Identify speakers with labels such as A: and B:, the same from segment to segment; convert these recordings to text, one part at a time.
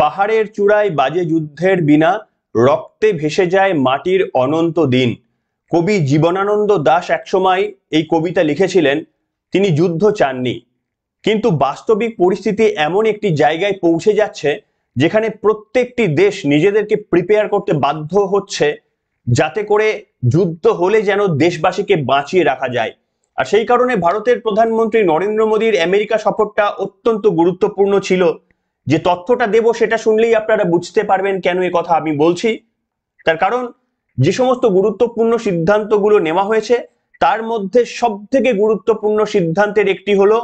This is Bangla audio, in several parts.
A: পাহাড়ের চূড়ায় বাজে যুদ্ধের বীণা, রক্তে ভেসে যায় মাটির অনন্ত দিন। কবি জীবনানন্দ দাশ একসময় এই কবিতা লিখেছিলেন। তিনি যুদ্ধ চাননি, কিন্তু বাস্তবিক পরিস্থিতি এমন একটি জায়গায় পৌঁছে যাচ্ছে যেখানে প্রত্যেকটি দেশ নিজেদেরকে প্রিপেয়ার করতে বাধ্য হচ্ছে, যাতে করে যুদ্ধ হলে যেন দেশবাসীকে বাঁচিয়ে রাখা যায়। আর সেই কারণে ভারতের প্রধানমন্ত্রী নরেন্দ্র মোদীর আমেরিকা সফরটা অত্যন্ত গুরুত্বপূর্ণ ছিল। যে তথ্যটা দেব সেটা শুনলেই আপনারা বুঝতে পারবেন কেন এ কথা আমি বলছি। তার কারণ যে সমস্ত গুরুত্বপূর্ণ সিদ্ধান্তগুলো নেওয়া হয়েছে তার মধ্যে সব থেকে গুরুত্বপূর্ণ সিদ্ধান্তের একটি হলো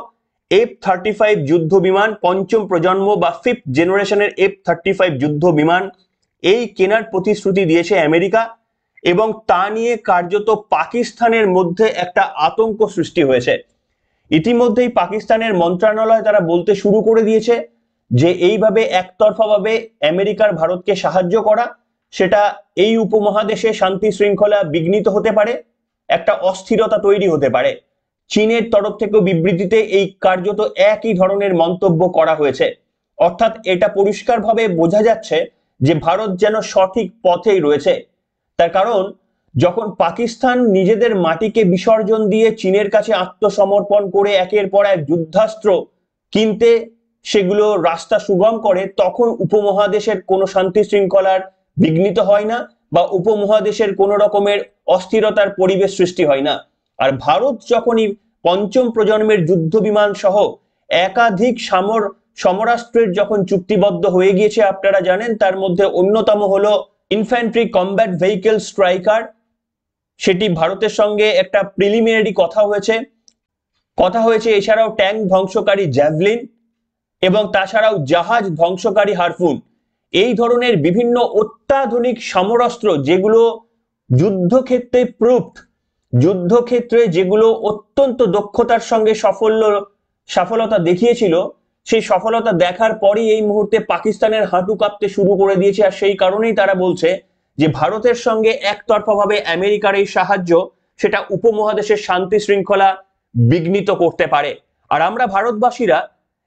A: F-35 যুদ্ধ বিমান, পঞ্চম প্রজন্ম বা 5th জেনারেশনের F-35 যুদ্ধ বিমান এই কেনার প্রতিশ্রুতি দিয়েছে আমেরিকা, এবং তা নিয়ে কার্যত পাকিস্তানের মধ্যে একটা আতঙ্ক সৃষ্টি হয়েছে। ইতিমধ্যেই পাকিস্তানের মন্ত্রণালয় তারা বলতে শুরু করে দিয়েছে যে এইভাবে একতরফাভাবে আমেরিকার ভারতকে সাহায্য করা, সেটা এই উপমহাদেশে শান্তি শৃঙ্খলা বিঘ্নিত হতে পারে, একটা অস্থিরতা তৈরি হতে পারে। চীনের তরফ থেকেও বিবৃতিতে এই কার্যত একই ধরনের মন্তব্য করা হয়েছে। অর্থাৎ এটা পরিষ্কারভাবে বোঝা যাচ্ছে যে ভারত যেন সঠিক পথেই রয়েছে। তার কারণ যখন পাকিস্তান নিজেদের মাটিকে বিসর্জন দিয়ে চীনের কাছে আত্মসমর্পণ করে একের পর এক যুদ্ধাস্ত্র কিনতে সেগুলো রাস্তা সুগম করে, তখন উপমহাদেশের কোনো শান্তি শৃঙ্খলার বিঘ্নিত হয় না বা উপমহাদেশের কোনো রকমের অস্থিরতার পরিবেশ সৃষ্টি হয় না। আর ভারত যখনই পঞ্চম প্রজন্মের যুদ্ধ বিমান সহ একাধিক সমরাস্ত্রের যখন চুক্তিবদ্ধ হয়ে গিয়েছে, আপনারা জানেন তার মধ্যে অন্যতম হলো ইনফ্যান্ট্রি কমব্যাট ভেহিকল স্ট্রাইকার। সেটি ভারতের সঙ্গে একটা প্রিলিমিনারি কথা হয়েছে। এছাড়াও ট্যাঙ্ক ধ্বংসকারী জ্যাভলিন এবং তাছাড়াও জাহাজ ধ্বংসকারী হারপুন, এই ধরনের বিভিন্ন অত্যাধুনিক সমরাস্ত্র যেগুলো যুদ্ধক্ষেত্রে প্রুফড, যুদ্ধক্ষেত্রে যেগুলো অত্যন্ত দক্ষতার সঙ্গে সফলতা দেখিয়েছিল, সেই সফলতা দেখার পরই এই মুহূর্তে পাকিস্তানের হাঁটু কাঁপতে শুরু করে দিয়েছে। আর সেই কারণেই তারা বলছে যে ভারতের সঙ্গে একতরফাভাবে আমেরিকার এই সাহায্য সেটা উপমহাদেশের শান্তি শৃঙ্খলা বিঘ্নিত করতে পারে। আর আমরা ভারতবাসীরা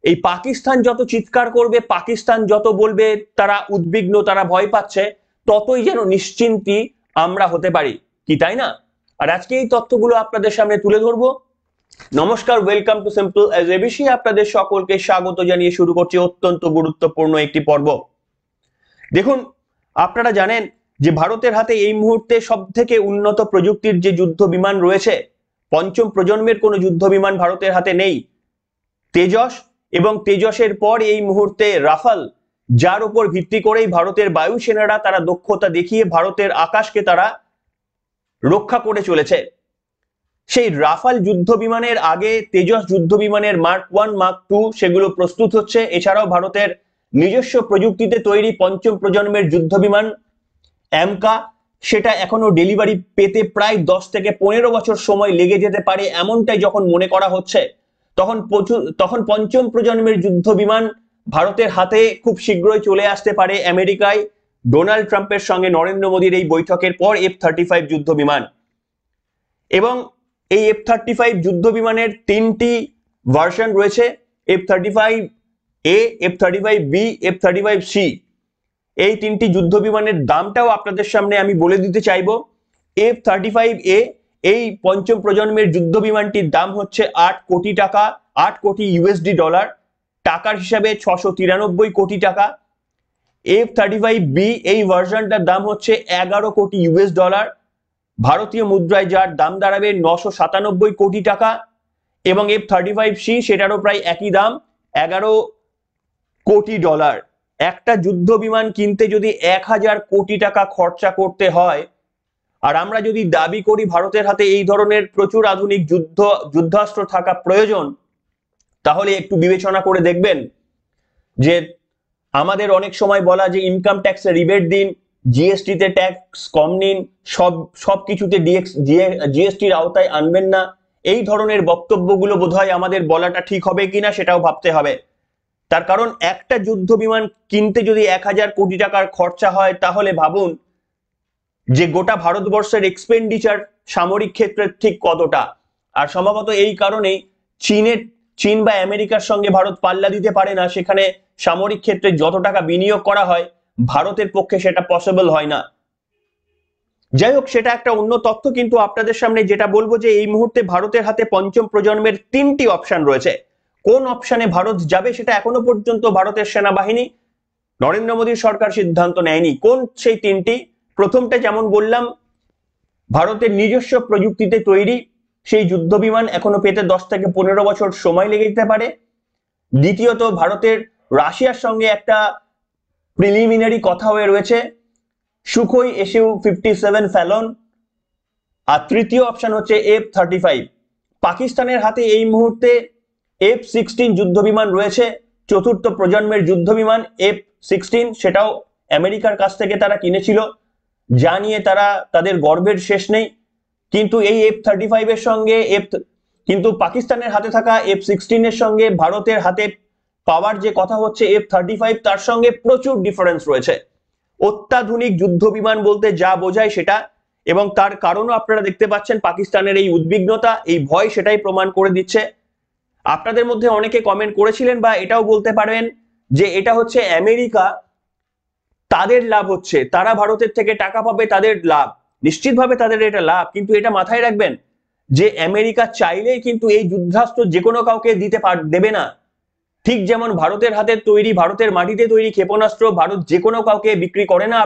A: এই পাকিস্তান যত চিৎকার করবে, পাকিস্তান যত বলবে তারা উদ্বিগ্ন, তারা ভয় পাচ্ছে, ততই যেন নিশ্চিন্তি আমরা হতে পারি, কি তাই না? আর আজকে এই তথ্যগুলো আপনাদের সামনে তুলে ধরবো। নমস্কার, welcome to simple as ABC. আপনাদের সকলকে স্বাগত জানিয়ে শুরু করছি অত্যন্ত গুরুত্বপূর্ণ একটি পর্ব। দেখুন, আপনারা জানেন যে ভারতের হাতে এই মুহূর্তে সব থেকে উন্নত প্রযুক্তির যে যুদ্ধ বিমান রয়েছে, পঞ্চম প্রজন্মের কোনো যুদ্ধ বিমান ভারতের হাতে নেই। তেজস এবং তেজসের পর এই মুহূর্তে রাফাল, যার উপর ভিত্তি করেই ভারতের বায়ুসেনারা তারা দক্ষতা দেখিয়ে ভারতের আকাশকে তারা রক্ষা করে চলেছে। সেই রাফাল যুদ্ধ বিমানের আগে তেজস যুদ্ধ বিমানের মার্ক 1 মার্ক 2 সেগুলো প্রস্তুত হচ্ছে। এছাড়াও ভারতের নিজস্ব প্রযুক্তিতে তৈরি পঞ্চম প্রজন্মের যুদ্ধ বিমান অ্যামকা, সেটা এখনো ডেলিভারি পেতে প্রায় 10 থেকে 15 বছর সময় লেগে যেতে পারে, এমনটাই যখন মনে করা হচ্ছে। তখন পঞ্চম প্রজন্মের যুদ্ধ বিমান ভারতের হাতে খুব শীঘ্রই চলে আসতে পারে আমেরিকায় ডোনাল্ড ট্রাম্পের সঙ্গে নরেন্দ্র মোদীর এই বৈঠকের পর F-35 যুদ্ধ বিমান। এবং এই F-35 যুদ্ধ বিমানের 3টি ভার্সন রয়েছে, F-35A, F-35B, F-35C। এই 3টি যুদ্ধ বিমানের দামটাও আপনাদের সামনে আমি বলে দিতে চাইবো। F-35A এই পঞ্চম প্রজন্মের যুদ্ধ বিমানটির দাম হচ্ছে 8 কোটি টাকা, 8 কোটি ইউএসডি ডলার, টাকার হিসাবে 693 কোটি টাকা। F-35B এই ভার্সনটার দাম হচ্ছে 11 কোটি ইউএস ডলার, ভারতীয় মুদ্রায় যার দাম দাঁড়াবে 997 কোটি টাকা। এবং F-35C সেটারও প্রায় একই দাম, 11 কোটি ডলার। একটা যুদ্ধ বিমান কিনতে যদি 1000 কোটি টাকা খরচা করতে হয়, আর আমরা যদি দাবি করি ভারতের হাতে এই ধরনের প্রচুর আধুনিক যুদ্ধাস্ত্র থাকা প্রয়োজন, তাহলে একটু বিবেচনা করে দেখবেন যে আমাদের অনেক সময় বলা যে ইনকাম ট্যাক্সে রিবেট দিন, জিএসটি তে ট্যাক্স কম নিন, সবকিছুতে জিএসটির আওতায় আনবেন না, এই ধরনের বক্তব্যগুলো বোধহয় আমাদের বলাটা ঠিক হবে কিনা সেটাও ভাবতে হবে। তার কারণ একটা যুদ্ধ বিমান কিনতে যদি 1000 কোটি টাকার খরচা হয়, তাহলে ভাবুন যে গোটা ভারতবর্ষের এক্সপেন্ডিচার সামরিক ক্ষেত্রে ঠিক কতটা। আর সম্ভবত এই কারণেই চীন বা আমেরিকার সঙ্গে ভারত পাল্লা দিতে পারে না, সেখানে সামরিক ক্ষেত্রে যত টাকা বিনিয়োগ করা হয় ভারতের পক্ষে সেটা পসিবল হয় না। যাই হোক, সেটা একটা অন্য তথ্য। কিন্তু আপনাদের সামনে যেটা বলবো যে এই মুহূর্তে ভারতের হাতে পঞ্চম প্রজন্মের 3টি অপশন রয়েছে। কোন অপশনে ভারত যাবে সেটা এখনো পর্যন্ত ভারতের সেনাবাহিনী, নরেন্দ্র মোদীর সরকার সিদ্ধান্ত নেয়নি। কোন সেই 3টি? প্রথমটা যেমন বললাম, ভারতের নিজস্ব প্রযুক্তিতে তৈরি সেই যুদ্ধ বিমান এখনো পেতে 10 থেকে 15 বছর সময় লেগে যেতে পারে। দ্বিতীয়ত, ভারতের রাশিয়ার সঙ্গে একটা প্রিলিমিনারি কথা হয়ে রয়েছে, সুখোই Su-57 ফ্যালন। আর তৃতীয় অপশন হচ্ছে F-35। পাকিস্তানের হাতে এই মুহূর্তে F-16 যুদ্ধ বিমান রয়েছে, চতুর্থ প্রজন্মের যুদ্ধ বিমান F-16, সেটাও আমেরিকার কাছ থেকে তারা কিনেছিল, যা নিয়ে তাদের গর্বের শেষ নেই। কিন্তু এই F-35 এর সঙ্গে কিন্তু পাকিস্তানের হাতে থাকা F-16 এর সঙ্গে ভারতের হাতে পাওয়ার যে কথা হচ্ছে F-35, তার সঙ্গে প্রচুর ডিফারেন্স রয়েছে। অত্যাধুনিক যুদ্ধ বিমান বলতে যা বোঝায় সেটা, এবং তার কারণও আপনারা দেখতে পাচ্ছেন পাকিস্তানের এই উদ্বিগ্নতা, এই ভয় সেটাই প্রমাণ করে দিচ্ছে। আপনাদের মধ্যে অনেকে কমেন্ট করেছিলেন বা এটাও বলতে পারেন যে এটা হচ্ছে আমেরিকা, তাদের লাভ হচ্ছে, তারা ভারতের থেকে টাকা পাবে, তাদের লাভ। নিশ্চিতভাবে তাদের এটা লাভ, কিন্তু এটা মাথায় রাখবেন যে আমেরিকা চাইলেই কিন্তু এই যুদ্ধাস্ত্র যে কোনো কাউকে দেবে না। ঠিক যেমন ভারতের হাতে তৈরি, ভারতের মাটিতে তৈরি ক্ষেপণাস্ত্র ভারত যে কোনো কাউকে বিক্রি করে না।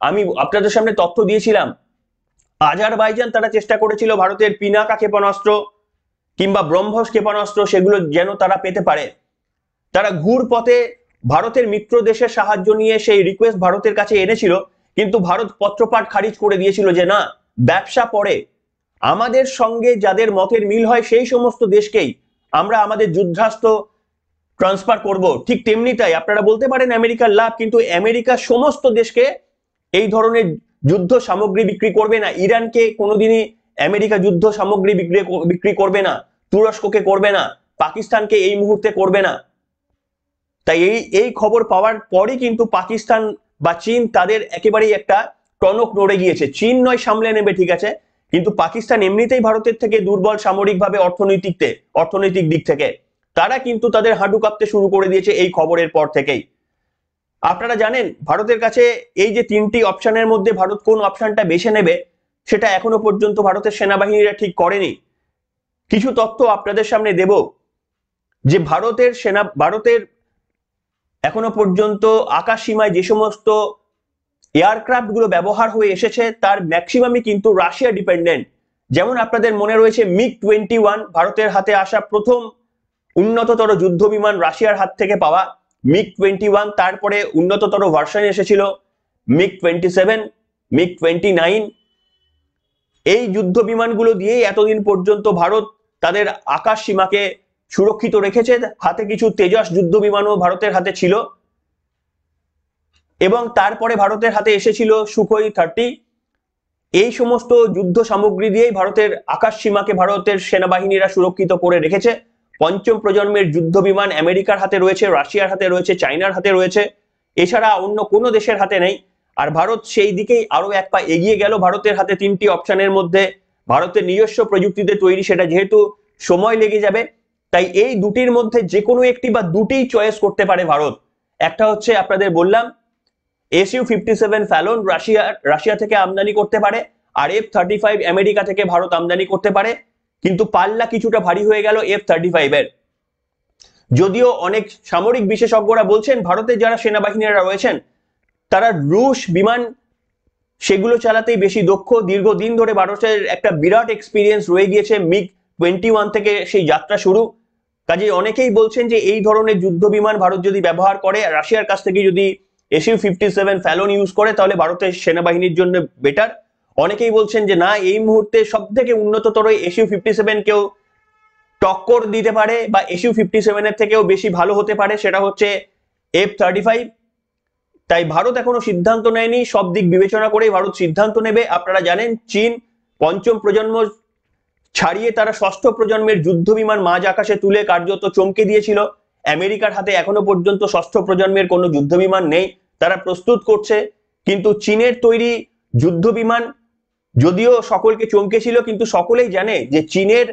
A: আমি আপনাদের সামনে তথ্য দিয়েছিলাম, আজারবাইজান তারা চেষ্টা করেছিল ভারতের পিনাকা ক্ষেপণাস্ত্র কিংবা ব্রহ্মস ক্ষেপণাস্ত্র সেগুলো যেন তারা পেতে পারে। তারা ঘুর পথে ভারতের মিত্র দেশের সাহায্য নিয়ে সেই রিকোয়েস্ট ভারতের কাছে এনেছিল, কিন্তু ভারত পত্রপাঠ খারিজ করে দিয়েছিল যে না, ব্যবসা পরে, আমাদের সঙ্গে যাদের মতের মিল হয় সেই সমস্ত দেশকেই আমরা আমাদের যুদ্ধাস্ত্র ট্রান্সফার করব। ঠিক তেমনি তাই আপনারা বলতে পারেন আমেরিকার লাভ, কিন্তু আমেরিকা সমস্ত দেশকে এই ধরনের যুদ্ধ সামগ্রী বিক্রি করবে না। ইরানকে কোনোদিনই আমেরিকা যুদ্ধ সামগ্রী বিক্রি করবে না, তুরস্ককে করবে না, পাকিস্তানকে এই মুহূর্তে করবে না। তাই এই খবর পাওয়ার পরই কিন্তু পাকিস্তান বা চীন তাদের একেবারেই একটা টনক নড়ে গিয়েছে। চীন নয় সামলে নেবে ঠিক আছে, কিন্তু পাকিস্তান এমনিতেই ভারতের থেকে দুর্বল সামরিকভাবে, অর্থনৈতিক দিক থেকে, তারা কিন্তু তাদের হাঁটু কাঁপতে শুরু করে দিয়েছে এই খবরের পর থেকেই। আপনারা জানেন ভারতের কাছে এই যে 3টি অপশনের মধ্যে ভারত কোন অপশনটা বেছে নেবে সেটা এখনো পর্যন্ত ভারতের সেনাবাহিনীরা ঠিক করেনি। কিছু তথ্য আপনাদের সামনে দেব যে ভারতের এখনো পর্যন্ত আকাশ সীমায় যে সমস্ত এয়ারক্রাফট গুলো ব্যবহার হয়ে এসেছে তার ম্যাক্সিমামই কিন্তু রাশিয়া ডিপেন্ডেন্ট। যেমন আপনাদের মনে রয়েছে MiG-21, ভারতের হাতে আসা প্রথম উন্নততর যুদ্ধ বিমান, রাশিয়ার হাত থেকে পাওয়া MiG-21। তারপরে উন্নততর ভার্সন এসেছিল MiG-27, MiG-29। এই যুদ্ধ বিমানগুলো দিয়েই এতদিন পর্যন্ত ভারত তাদের আকাশ সীমাকে সুরক্ষিত রেখেছে। হাতে কিছু তেজস যুদ্ধ বিমানও ভারতের হাতে ছিল, এবং তারপরে ভারতের হাতে এসেছিল সুখোই 30। এই সমস্ত যুদ্ধ সামগ্রী দিয়েই ভারতের আকাশ সীমাকে ভারতের সেনাবাহিনীরা সুরক্ষিত করে রেখেছে। পঞ্চম প্রজন্মের যুদ্ধ বিমান আমেরিকার হাতে রয়েছে, রাশিয়ার হাতে রয়েছে, চায়নার হাতে রয়েছে, এছাড়া অন্য কোনো দেশের হাতে নেই। আর ভারত সেই দিকেই আরো এক পা এগিয়ে গেল। ভারতের হাতে 3টি অপশনের মধ্যে ভারতের নিজস্ব প্রযুক্তিতে তৈরি, সেটা যেহেতু সময় লেগে যাবে, তাই এই দুটির মধ্যে যে কোনো একটি বা দুটি চয়েস করতে পারে ভারত। একটা হচ্ছে আপনাদের বললাম Su-57 ফ্যালন রাশিয়া থেকে আমদানি করতে পারে, আর F-35 আমেরিকা থেকে ভারত আমদানি করতে পারে। কিন্তু পাল্লা কিছুটা ভারী হয়ে গেল F-35 এর। যদিও অনেক সামরিক বিশেষজ্ঞরা বলছেন ভারতের যারা সেনাবাহিনীরা রয়েছেন তারা রুশ বিমান সেগুলো চালাতেই বেশি দক্ষ। দীর্ঘদিন ধরে ভারতের একটা বিরাট এক্সপিরিয়েন্স রয়ে গিয়েছে, MiG-21 থেকে সেই যাত্রা শুরু। কাজে অনেকেই বলছেন যে এই ধরনের যুদ্ধ বিমান ভারত যদি ব্যবহার করে, রাশিয়ার কাছ থেকে যদি Su-57 ফ্যালন ইউজ করে, তাহলে ভারতের সেনাবাহিনীর জন্য বেটার। অনেকেই বলছেন যে না, এই মুহূর্তে সব থেকে উন্নততর Su-57 কেউ টক্কর দিতে পারে বা Su-57 এর থেকেও বেশি ভালো হতে পারে, সেটা হচ্ছে F-35। তাই ভারত এখনো সিদ্ধান্ত নেয়নি, সব দিক বিবেচনা করে ভারত সিদ্ধান্ত নেবে। আপনারা জানেন চীন পঞ্চম প্রজন্ম ছাড়িয়ে তারা ষষ্ঠ প্রজন্মের যুদ্ধ বিমান মাঝ আকাশে তুলে কার্যত চমকে দিয়েছিল। আমেরিকার হাতে এখনো পর্যন্ত ষষ্ঠ প্রজন্মের কোনো যুদ্ধ বিমান নেই, তারা প্রস্তুত করছে। কিন্তু চীনের তৈরি যুদ্ধ বিমান যদিও সকলকে চমকেছিল, কিন্তু সকলেই জানে যে চীনের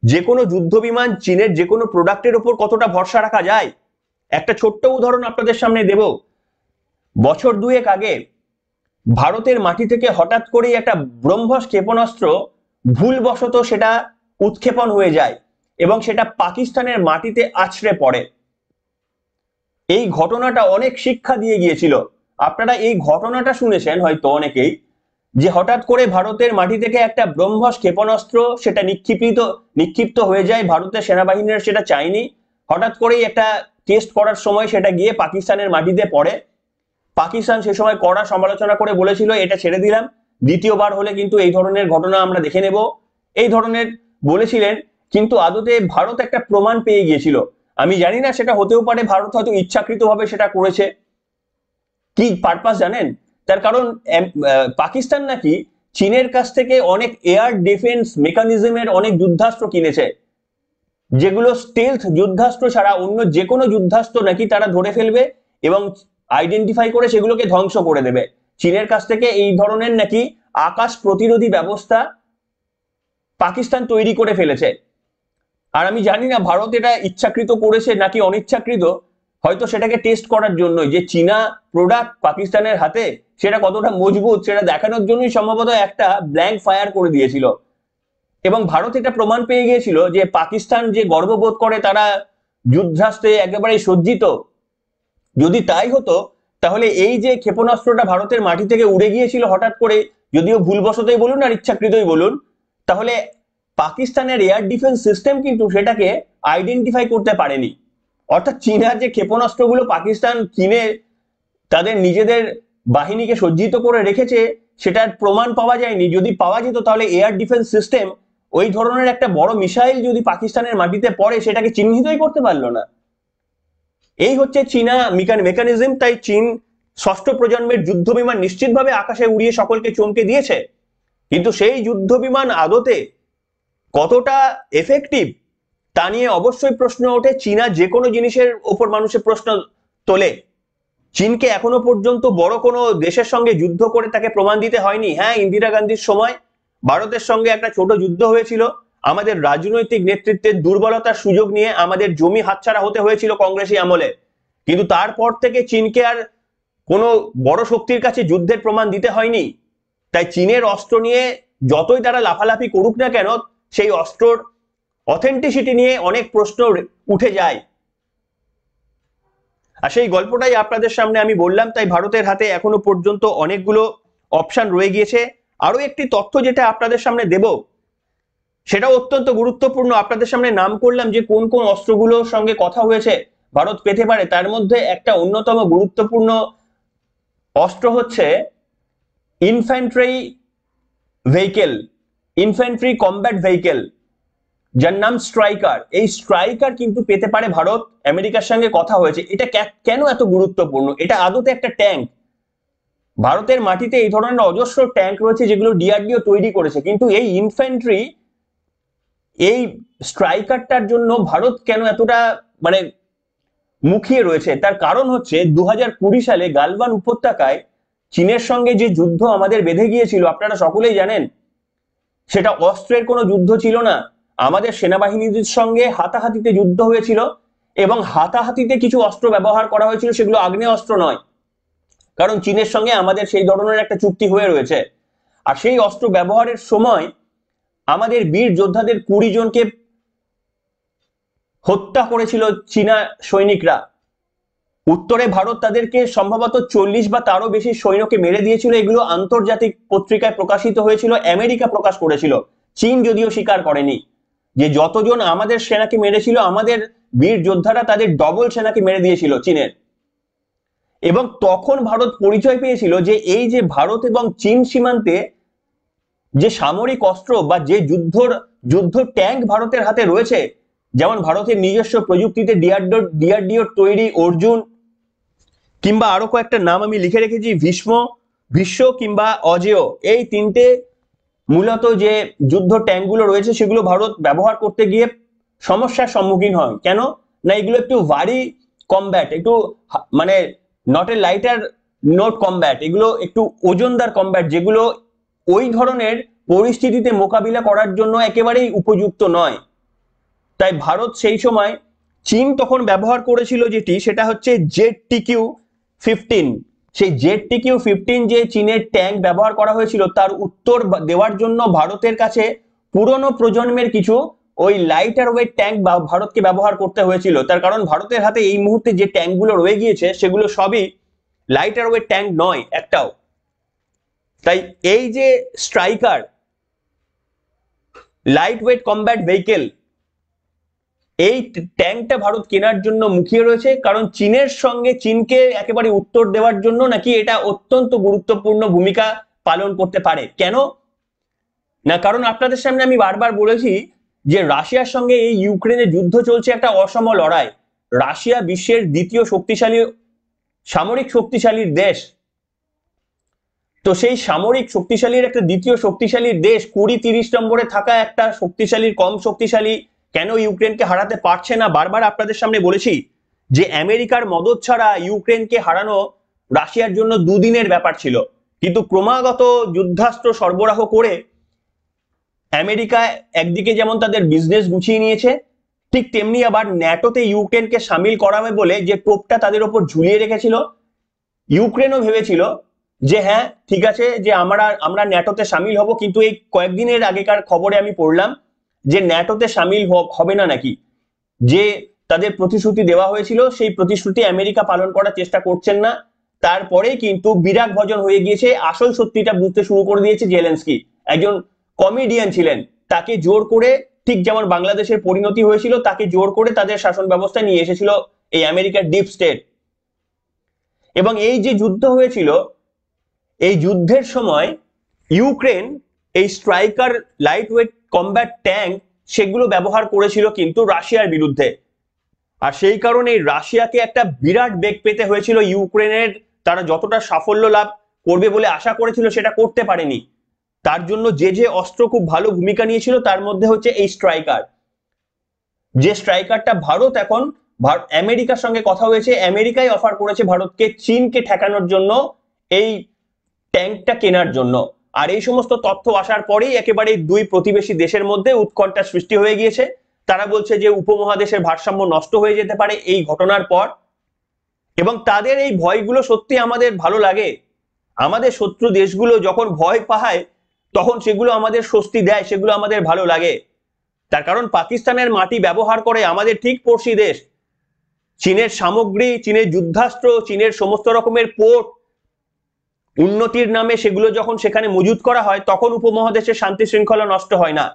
A: যে কোনো যুদ্ধ বিমান, চীনের যে কোনো প্রোডাক্টের উপর কতটা ভরসা রাখা যায়। একটা ছোট্ট উদাহরণ আপনাদের সামনে দেব। বছর দুয়েক আগে ভারতের মাটি থেকে হঠাৎ করেই একটা ব্রহ্মস ক্ষেপণাস্ত্র ভুলবশত সেটা উৎক্ষেপণ হয়ে যায় এবং সেটা পাকিস্তানের মাটিতে আছড়ে পড়ে। এই ঘটনাটা অনেক শিক্ষা দিয়ে গিয়েছিল। আপনারা এই ঘটনাটা শুনেছেন হয়তো অনেকেই, যে হঠাৎ করে ভারতের মাটি থেকে একটা ব্রহ্মস ক্ষেপণাস্ত্র সেটা নিক্ষিপ্ত হয়ে যায়। ভারতের সেনাবাহিনীর সেটা চায়নি, হঠাৎ করেই একটা টেস্ট করার সময় সেটা গিয়ে পাকিস্তানের মাটিতে পড়ে। পাকিস্তান সে সময় কড়া সমালোচনা করে বলেছিল এটা ছেড়ে দিলাম, দ্বিতীয়বার হলে কিন্তু এই ধরনের ঘটনা আমরা দেখে নেব, এই ধরনের বলেছিলেন। কিন্তু আদতে ভারত একটা প্রমাণ পেয়ে গিয়েছিল। আমি জানি না সেটা হতেও পারে ভারত হয়তো ইচ্ছাকৃতভাবে সেটা করেছে। কি পারপাস জানেন? তার কারণ পাকিস্তান নাকি চীনের কাছ থেকে অনেক এয়ার ডিফেন্স মেকানিজমের অনেক যুদ্ধাস্ত্র কিনেছে, যেগুলো স্টেলথ যুদ্ধাস্ত্র ছাড়া অন্য যে কোনো যুদ্ধাস্ত্র নাকি তারা ধরে ফেলবে এবং আইডেন্টিফাই করে সেগুলোকে ধ্বংস করে দেবে। চীনের কাছ থেকে এই ধরনের নাকি আকাশ প্রতিরোধী ব্যবস্থা পাকিস্তান তৈরি করে ফেলেছে। আর আমি জানি না ভারত এটা ইচ্ছাকৃত করেছে নাকি অনিচ্ছাকৃত, হয়তো সেটাকে টেস্ট করার জন্য যে চীনা প্রোডাক্ট পাকিস্তানের হাতে সেটা কতটা মজবুত সেটা দেখানোর জন্যই সম্ভবত একটা ব্ল্যাঙ্ক ফায়ার করে দিয়েছিল। এবং ভারত এটা প্রমাণ পেয়ে গিয়েছিল যে পাকিস্তান যে গর্ববোধ করে তারা যুদ্ধাস্ত্রে একেবারে সজ্জিত। যদি তাই হতো তাহলে এই যে ক্ষেপণাস্ত্রটা ভারতের মাটি থেকে উড়ে গিয়েছিল হঠাৎ করে, যদিও ভুলবশতই বলুন আর ইচ্ছাকৃতই বলুন, তাহলে পাকিস্তানের এয়ার ডিফেন্স সিস্টেম কিন্তু সেটাকে আইডেন্টিফাই করতে পারেনি। অর্থাৎ চীনার যে ক্ষেপণাস্ত্রগুলো পাকিস্তান কিনে তাদের নিজেদের বাহিনীকে সজ্জিত করে রেখেছে সেটার প্রমাণ পাওয়া যায়নি। যদি পাওয়া যেত তাহলে এয়ার ডিফেন্স সিস্টেম ওই ধরনের একটা বড় মিসাইল যদি পাকিস্তানের মাটিতে পড়ে সেটাকে চিহ্নিতই করতে পারলো না। এই হচ্ছে চীনা মেকানিজম। তাই চীন ষষ্ঠ প্রজন্মের যুদ্ধ বিমান নিশ্চিতভাবে আকাশে উড়িয়ে সকলকে চমকে দিয়েছে, কিন্তু সেই যুদ্ধ বিমান আদতে কতটা এফেক্টিভ তা নিয়ে অবশ্যই প্রশ্ন ওঠে। চীনা যে কোনো জিনিসের ওপর মানুষের প্রশ্ন তোলে। চীনকে এখনো পর্যন্ত বড় কোনো দেশের সঙ্গে যুদ্ধ করে তাকে প্রমাণ দিতে হয়নি। হ্যাঁ, ইন্দিরা গান্ধীর সময় ভারতের সঙ্গে একটা ছোট যুদ্ধ হয়েছিল, আমাদের রাজনৈতিক নেতৃত্বের দুর্বলতার সুযোগ নিয়ে আমাদের জমি হাতছাড়া হতে হয়েছিল কংগ্রেসী আমলে। কিন্তু তারপর থেকে চীনকে আর কোনো বড় শক্তির কাছে যুদ্ধের প্রমাণ দিতে হয়নি। তাই চীনের অস্ত্র নিয়ে যতই তারা লাফালাফি করুক না কেন, সেই অস্ত্রর অথেন্টিসিটি নিয়ে অনেক প্রশ্ন উঠে যায়। আর সেই গল্পটাই আপনাদের সামনে আমি বললাম। তাই ভারতের হাতে এখনো পর্যন্ত অনেকগুলো অপশন রয়ে গিয়েছে। আরো একটি তথ্য যেটা আপনাদের সামনে দেব সেটাও অত্যন্ত গুরুত্বপূর্ণ। আপনাদের সামনে নাম করলাম যে কোন কোন অস্ত্রগুলোর সঙ্গে কথা হয়েছে ভারত পেতে পারে, তার মধ্যে একটা অন্যতম গুরুত্বপূর্ণ অস্ত্র হচ্ছে ইনফ্যান্ট্রি কমব্যাট ভেহিকেল, যার নাম স্ট্রাইকার। এই স্ট্রাইকার কিন্তু পেতে পারে ভারত, আমেরিকার সঙ্গে কথা হয়েছে। এটা কেন এত গুরুত্বপূর্ণ? এটা আদতে একটা ট্যাঙ্ক। ভারতের মাটিতে এই ধরনের অজস্র ট্যাঙ্ক রয়েছে যেগুলো ডিআরডিও তৈরি করেছে, কিন্তু এই ইনফ্যান্ট্রি এই স্ট্রাইকারটার জন্য ভারত কেন এতটা মানে মুখিয়ে রয়েছে? তার কারণ হচ্ছে 2020 সালে গালওয়ান উপত্যকায় চীনের সঙ্গে যে যুদ্ধ আমাদের বেঁধে গিয়েছিল আপনারা সকলেই জানেন, সেটা অস্ত্রের কোনো যুদ্ধ ছিল না। আমাদের সেনাবাহিনীদের সঙ্গে হাতাহাতিতে যুদ্ধ হয়েছিল এবং হাতাহাতিতে কিছু অস্ত্র ব্যবহার করা হয়েছিল, সেগুলো আগ্নেয় অস্ত্র নয়, কারণ চীনের সঙ্গে আমাদের সেই ধরনের একটা চুক্তি হয়ে রয়েছে। আর সেই অস্ত্র ব্যবহারের সময় আমাদের বীর যোদ্ধাদের 20 জনকে হত্যা করেছিল চীনা সৈনিকরা। উত্তরে ভারত তাদেরকে সম্ভবত 40 বা তারও বেশি সৈন্যকে মেরে দিয়েছিল। এগুলো আন্তর্জাতিক পত্রিকায় প্রকাশিত হয়েছিল, আমেরিকা প্রকাশ করেছিল। চীন যদিও স্বীকার করেনি যে যতজন আমাদের সেনাকে মেরেছিল আমাদের বীর যোদ্ধারা তাদের ডবল সেনাকে মেরে দিয়েছিল চীনের। এবং তখন ভারত পরিচয় পেয়েছিল যে এই যে ভারত এবং চীন সীমান্তে যে সামরিক অস্ত্র বা যে যুদ্ধ ট্যাঙ্ক ভারতের হাতে রয়েছে, যেমন ভারতের নিজস্ব প্রযুক্তিতে ডিআরডিওর তৈরি অর্জুন, কিংবা আরো কয়েকটা নাম আমি লিখে রেখেছি, ভীষ্ম কিংবা অজেয়, এই তিনটে মূলত যে যুদ্ধ ট্যাঙ্কগুলো রয়েছে সেগুলো ভারত ব্যবহার করতে গিয়ে সমস্যার সম্মুখীন হয়। কেন না, এগুলো একটু ভারী কমব্যাট, একটু মানে not a lighter note combat, এগুলো একটু ওজনদার কমব্যাট, যেগুলো ওই ধরনের পরিস্থিতিতে মোকাবিলা করার জন্য একেবারেই উপযুক্ত নয়। তাই ভারত সেই সময় চীন তখন ব্যবহার করেছিল যেটি, সেটা হচ্ছে ZTQ-15। সেই ZTQ-15 যে চীনের ট্যাঙ্ক ব্যবহার করা হয়েছিল, তার উত্তর দেওয়ার জন্য ভারতের কাছে পুরনো প্রজন্মের কিছু ওই লাইটার ওয়েট ট্যাঙ্ক ভারতকে ব্যবহার করতে হয়েছিল। তার কারণ ভারতের হাতে এই মুহূর্তে যে ট্যাঙ্কগুলো রয়ে গিয়েছে সেগুলো সবই লাইটার ওয়েট ট্যাঙ্ক নয় একটাও। তাই এই যে striker light weight combat vehicle, এই ট্যাঙ্কটা ভারত কেনার জন্য মুখিয়ে রয়েছে, কারণ চীনের সঙ্গে চীনকে একেবারে উত্তর দেওয়ার জন্য নাকি এটা অত্যন্ত গুরুত্বপূর্ণ ভূমিকা পালন করতে পারে। কেন না, কারণ আপনাদের সামনে আমি বারবার বলেছি যে রাশিয়ার সঙ্গে এই ইউক্রেনের যুদ্ধ চলছে একটা অসম লড়াই। রাশিয়া বিশ্বের দ্বিতীয় শক্তিশালী সামরিক শক্তিশালীর দেশ। তো সেই সামরিক শক্তিশালীর একটা দ্বিতীয় শক্তিশালীর দেশ 20-30 নম্বরে থাকা একটা শক্তিশালীর কম শক্তিশালী কেন ইউক্রেনকে হারাতে পারছে না? বারবার আপনাদের সামনে বলেছি যে আমেরিকার মদদ ছাড়া ইউক্রেনকে হারানো রাশিয়ার জন্য দুদিনের ব্যাপার ছিল, কিন্তু ক্রমাগত যুদ্ধাস্ত্র সরবরাহ করে আমেরিকা একদিকে যেমন তাদের বিজনেস গুছিয়ে নিয়েছে, ঠিক তেমনি আবার ন্যাটোতে ইউক্রেনকে সামিল করাবে বলে যে টোপটা তাদের ওপর ঝুলিয়ে রেখেছিল, ইউক্রেনও ভেবেছিল যে হ্যাঁ ঠিক আছে যে আমরা ন্যাটোতে সামিল হব, কিন্তু এই কয়েকদিনের আগেকার খবরে আমি পড়লাম যে ন্যাটোতে সামিল হবে না নাকি। যে তাদের প্রতিশ্রুতি দেওয়া হয়েছিল সেই প্রতিশ্রুতি আমেরিকা পালন করার চেষ্টা করছেন না। তারপরে কিন্তু বিরাগ ভজন হয়ে গিয়েছে, আসল সত্যিটা বুঝতে শুরু করে দিয়েছে জেলেনস্কি। একজন কমেডিয়ান ছিলেন, তাকে জোর করে, ঠিক যেমন বাংলাদেশের পরিণতি হয়েছিল, তাকে জোর করে তাদের শাসন ব্যবস্থা নিয়ে এসেছিল এই আমেরিকার ডিপ স্টেট। এবং এই যে যুদ্ধ হয়েছিল, এই যুদ্ধের সময় ইউক্রেন এই striker light weight combat tank সেগুলো ব্যবহার করেছিল কিন্তু রাশিয়ার বিরুদ্ধে। আর সেই কারণে রাশিয়াকে একটা বিরাট বেগ পেতে হয়েছিল ইউক্রেনের। তারা যতটা সাফল্য লাভ করবে বলে আশা করেছিল সেটা করতে পারেনি। তার জন্য যে যে অস্ত্র খুব ভালো ভূমিকা নিয়েছিল তার মধ্যে হচ্ছে এই স্ট্রাইকার, যে স্ট্রাইকারটা ভারত এখন আমেরিকার সঙ্গে কথা হয়েছে, আমেরিকাই অফার করেছে ভারতকে চীনকে ঠেকানোর জন্য এই ট্যাঙ্কটা কেনার জন্য। আর এই সমস্ত তথ্য আসার পরেই একেবারে দুই প্রতিবেশী দেশের মধ্যে উৎকণ্ঠা সৃষ্টি হয়ে গিয়েছে। তারা বলছে যে উপমহাদেশের ভারসাম্য নষ্ট হয়ে যেতে পারে এই ঘটনার পর, এবং তাদের এই ভয়গুলো সত্যি আমাদের ভালো লাগে। আমাদের শত্রু দেশগুলো যখন ভয় পায় তখন সেগুলো আমাদের স্বস্তি দেয়, সেগুলো আমাদের ভালো লাগে। তার কারণ পাকিস্তানের মাটি ব্যবহার করে আমাদের ঠিক পড়শি দেশ। চীনের সামগ্রী, চীনের যুদ্ধাস্ত্র, চীনের সমস্ত রকমের পোর্ট উন্নতির নামে সেগুলো যখন সেখানে মজুত করা হয় তখন উপমহাদেশের শান্তি শৃঙ্খলা নষ্ট হয় না।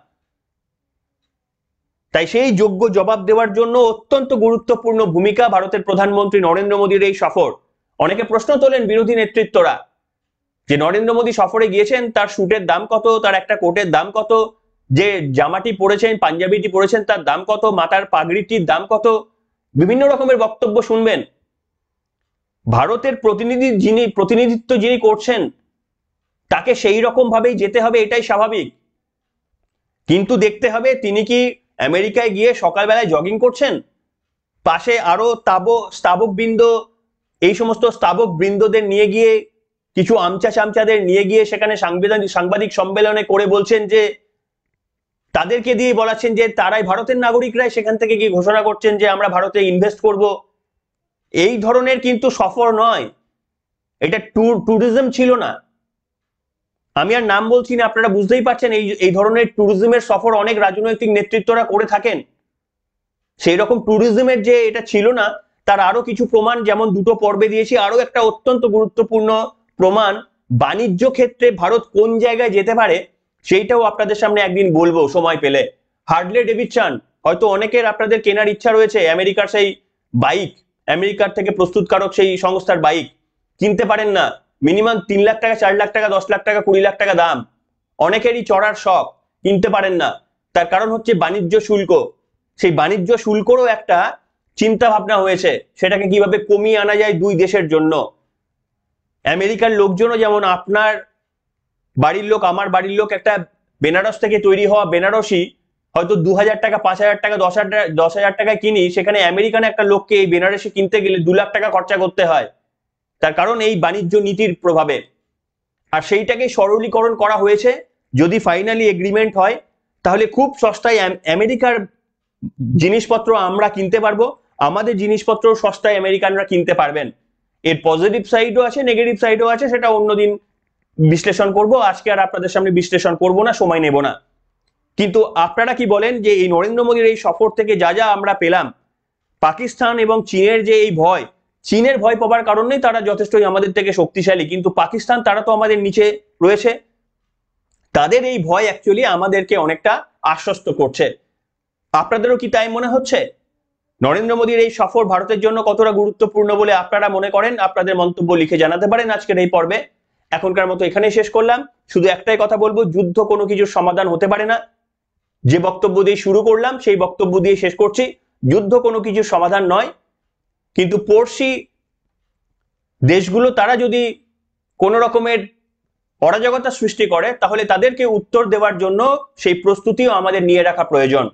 A: তাই সেই যোগ্য জবাব দেওয়ার জন্য অত্যন্ত গুরুত্বপূর্ণ ভূমিকা ভারতের প্রধানমন্ত্রী নরেন্দ্র মোদীর এই সফর। অনেকে প্রশ্ন তোলেন বিরোধী নেতৃত্বরা যে নরেন্দ্র মোদী সফরে গিয়েছেন, তার স্যুটের দাম কত, তার একটা কোটের দাম কত, যে জামাটি পরেছেন, পাঞ্জাবিটি পরেছেন, তার দাম কত, মাথার পাগড়িটির দাম কত, বিভিন্ন রকমের বক্তব্য শুনবেন। ভারতের প্রতিনিধিত্ব যিনি করছেন তাকে সেই রকম ভাবেই যেতে হবে, এটাই স্বাভাবিক। কিন্তু দেখতে হবে তিনি কি আমেরিকায় গিয়ে সকালবেলায় জগিং করছেন, পাশে আরো স্তাবক বৃন্দ, এই সমস্ত স্তাবক বৃন্দদের নিয়ে গিয়ে, কিছু আমচা চামচাদের নিয়ে গিয়ে সেখানে সাংবাদিক সম্মেলনে করে বলছেন যে তাদেরকে দিয়ে বলাচ্ছেন যে তারাই ভারতের নাগরিকরাই সেখান থেকে গিয়ে ঘোষণা করছেন যে আমরা ভারতে ইনভেস্ট করব। এই ধরনের কিন্তু সফর নয়, এটা ট্যুরিজম ছিল না। আমি আর নাম বলছি না, আপনারা বুঝতেই পারছেন এই ধরনের ট্যুরিজমের সফর অনেক রাজনৈতিক নেতৃত্বরা করে থাকেন। সেই রকম ট্যুরিজমের যে এটা ছিল না তার আরো কিছু প্রমাণ, যেমন দুটো পর্বে দিয়েছি, আরো একটা অত্যন্ত গুরুত্বপূর্ণ প্রমাণ বাণিজ্য ক্ষেত্রে ভারত কোন জায়গায় যেতে পারে সেইটাও আপনাদের সামনে একদিন বলবো সময় পেলে। হার্লে ডেভিডসন হয়তো অনেকের আপনাদের কেনার ইচ্ছা রয়েছে, আমেরিকার সেই বাইক, আমেরিকার থেকে প্রস্তুতকারক সেই সংস্থার বাইক কিনতে পারেন না। মিনিমাম 3 লাখ টাকা, 4 লাখ টাকা, 10 লাখ টাকা, 20 লাখ টাকা দাম। অনেকেরই চড়ার শখ, কিনতে পারেন না। তার কারণ হচ্ছে বাণিজ্য শুল্ক। সেই বাণিজ্য শুল্করও একটা চিন্তা ভাবনা হয়েছে, সেটাকে কিভাবে কমিয়ে আনা যায় দুই দেশের জন্য। আমেরিকার লোকজনও যেমন আপনার বাড়ির লোক, আমার বাড়ির লোক, একটা বেনারস থেকে তৈরি হওয়া বেনারসি হয়তো 2000 টাকা, 5000 টাকা, 10,000 টাকায় কিনি, সেখানে আমেরিকান একটা লোককে এই বেনারসি কিনতে গেলে 2 লাখ টাকা খরচা করতে হয়। তার কারণ এই বাণিজ্য নীতির প্রভাবে। আর সেইটাকে সরলীকরণ করা হয়েছে। যদি ফাইনালি এগ্রিমেন্ট হয় তাহলে খুব সস্তায় আমেরিকার জিনিসপত্র আমরা কিনতে পারবো, আমাদের জিনিসপত্র সস্তায় আমেরিকানরা কিনতে পারবেন। এর পজিটিভ সাইডও আছে, নেগেটিভ সাইডও আছে, সেটা অন্যদিন বিশ্লেষণ করব, আজকে আর আপনাদের সামনে বিশ্লেষণ করব না, সময় নেব না। কিন্তু আপনারা কি বলেন যে এই নরেন্দ্র মোদীর এই সফর থেকে যা যা আমরা পেলাম, পাকিস্তান এবং চীনের যে এই ভয়, চীনের ভয় পাবার কারণেই তারা যথেষ্টই আমাদের থেকে শক্তিশালী, কিন্তু পাকিস্তান তারা তো আমাদের নিচে রয়েছে, তাদের এই ভয় অ্যাকচুয়ালি আমাদেরকে অনেকটা আশ্বস্ত করছে। আপনাদেরও কি তাই মনে হচ্ছে? নরেন্দ্র মোদীর এই সফর ভারতের জন্য কতটা গুরুত্বপূর্ণ বলে আপনারা মনে করেন? আপনাদের মন্তব্য লিখে জানাতে পারেন আজকের এই পর্বে। এখনকার মতো এখানেই শেষ করলাম। শুধু একটাই কথা বলবো, যুদ্ধ কোনো কিছুর সমাধান হতে পারে না। যে বক্তব্য দিয়ে শুরু করলাম সেই বক্তব্য দিয়ে শেষ করছি, যুদ্ধ কোনো কিছুর সমাধান নয়, কিন্তু পড়শি দেশগুলো তারা যদি কোন রকমের অরাজকতা সৃষ্টি করে তাহলে তাদেরকে উত্তর দেওয়ার জন্য সেই প্রস্তুতিও আমাদের নিয়ে রাখা প্রয়োজন।